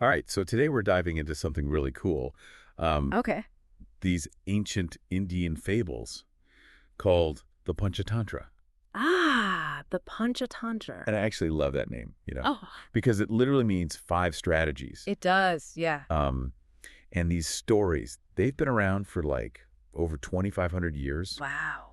All right, so today we're diving into something really cool. Um, Okay. these ancient Indian fables called the Panchatantra. Ah, the Panchatantra. And I actually love that name, Oh, because it literally means five strategies. it does. Yeah. Um, and these stories, they've been around for like over 2,500 years, Wow.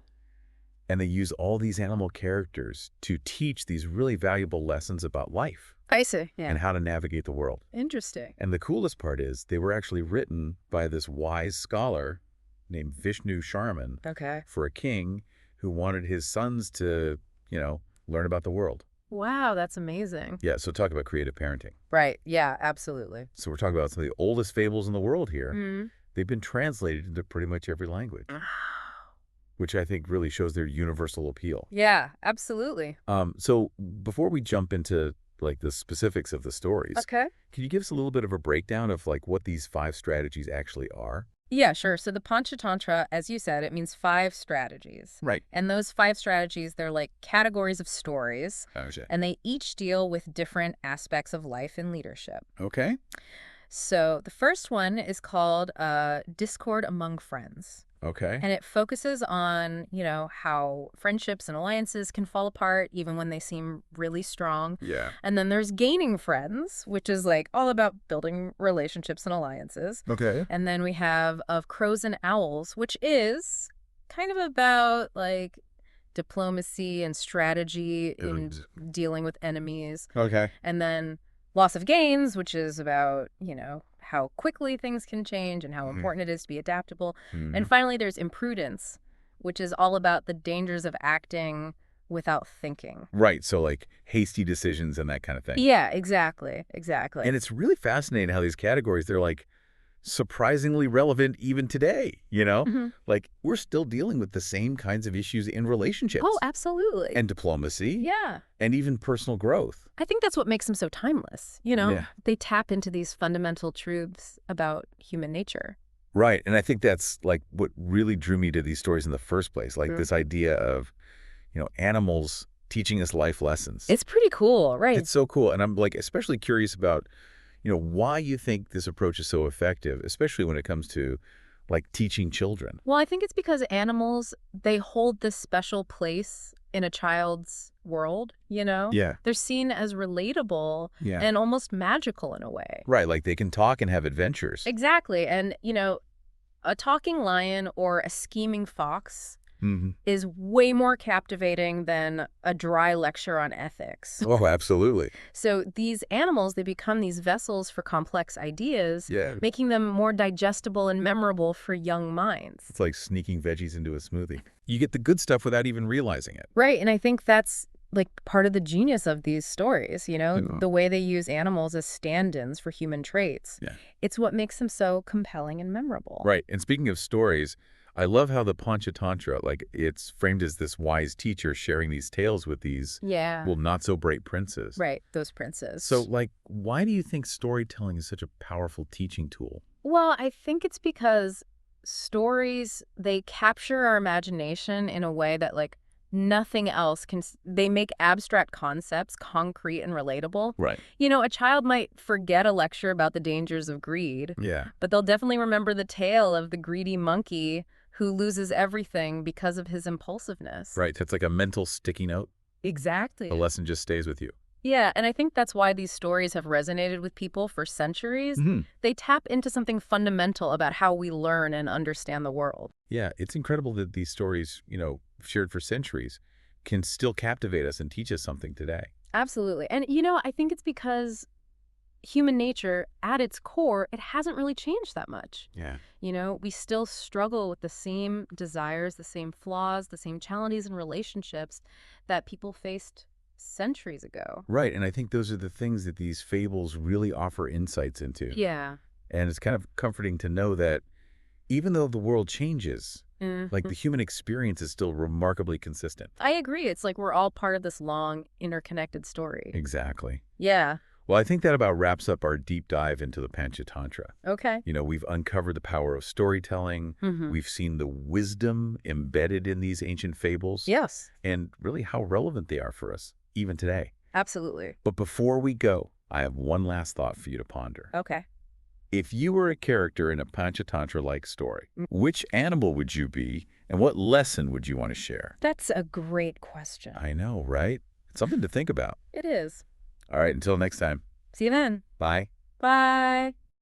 and they use all these animal characters to teach these really valuable lessons about life I see. and Yeah. how to navigate the world. Interesting. And the coolest part is they were actually written by this wise scholar named Vishnu Sharman Okay. for a king who wanted his sons to, learn about the world. Wow, that's amazing. Yeah, so talk about creative parenting. Right. Yeah, absolutely. So we're talking about some of the oldest fables in the world here. Mm. They've been translated into pretty much every language, Wow. which I think really shows their universal appeal. Yeah, absolutely. So before we jump into like the specifics of the stories, Okay. can you give us a little bit of a breakdown of like what these five strategies actually are? Yeah, sure. So the Panchatantra, as you said, it means five strategies. Right. And those five strategies, they're like categories of stories, Okay. and they each deal with different aspects of life and leadership. Okay. So the first one is called Discord Among Friends. Okay. And it focuses on, how friendships and alliances can fall apart even when they seem really strong. Yeah. And then there's Gaining Friends, which is like all about building relationships and alliances. Okay. And then we have Of Crows and Owls, which is kind of about like diplomacy and strategy in dealing with enemies. Okay. And then Loss of Gains, which is about, how quickly things can change and how important it is to be adaptable. And finally, there's Imprudence, which is all about the dangers of acting without thinking. Right. So like hasty decisions and that kind of thing. Yeah, exactly. Exactly. And it's really fascinating how these categories, they're like surprisingly relevant even today. hmm Like we're still dealing with the same kinds of issues in relationships Oh, absolutely. and diplomacy Yeah. and even personal growth. I think that's what makes them so timeless. Yeah. They tap into these fundamental truths about human nature. Right. And I think that's like what really drew me to these stories in the first place, like this idea of, animals teaching us life lessons. It's pretty cool, right? It's so cool. And I'm like especially curious about, why you think this approach is so effective, especially when it comes to like teaching children. Well, I think it's because animals, they hold this special place in a child's world, Yeah. They're seen as relatable Yeah. and almost magical in a way. Right. Like they can talk and have adventures. Exactly. And, a talking lion or a scheming fox hmm is way more captivating than a dry lecture on ethics. Oh, absolutely. So these animals, they become these vessels for complex ideas, Yeah. making them more digestible and memorable for young minds. It's like sneaking veggies into a smoothie. You get the good stuff without even realizing it. Right. And I think that's like part of the genius of these stories, the way they use animals as stand-ins for human traits. Yeah. It's what makes them so compelling and memorable. Right. And speaking of stories, I love how the Panchatantra, like it's framed as this wise teacher sharing these tales with these, Yeah. well, not so bright princes. Right. Those princes. So like, why do you think storytelling is such a powerful teaching tool? Well, I think it's because stories, they capture our imagination in a way that like nothing else can. They make abstract concepts concrete and relatable. Right. A child might forget a lecture about the dangers of greed, Yeah. but they'll definitely remember the tale of the greedy monkey who loses everything because of his impulsiveness. Right. It's like a mental sticky note. Exactly. The lesson just stays with you. Yeah, and I think that's why these stories have resonated with people for centuries. They tap into something fundamental about how we learn and understand the world. Yeah. It's incredible that these stories, shared for centuries can still captivate us and teach us something today. Absolutely. And, I think it's because human nature, at its core, it hasn't really changed that much. Yeah. We still struggle with the same desires, the same flaws, the same challenges in relationships that people faced centuries ago. Right. And I think those are the things that these fables really offer insights into. Yeah. And it's kind of comforting to know that even though the world changes, like the human experience is still remarkably consistent. I agree. It's like we're all part of this long, interconnected story. Exactly. Yeah. Well, I think that about wraps up our deep dive into the Panchatantra. Okay. We've uncovered the power of storytelling. We've seen the wisdom embedded in these ancient fables. Yes. And really how relevant they are for us, even today. Absolutely. But before we go, I have one last thought for you to ponder. Okay. If you were a character in a Panchatantra-like story, which animal would you be, and what lesson would you want to share? That's a great question. I know, right? It's something to think about. It is. All right, until next time. See you then. Bye. Bye.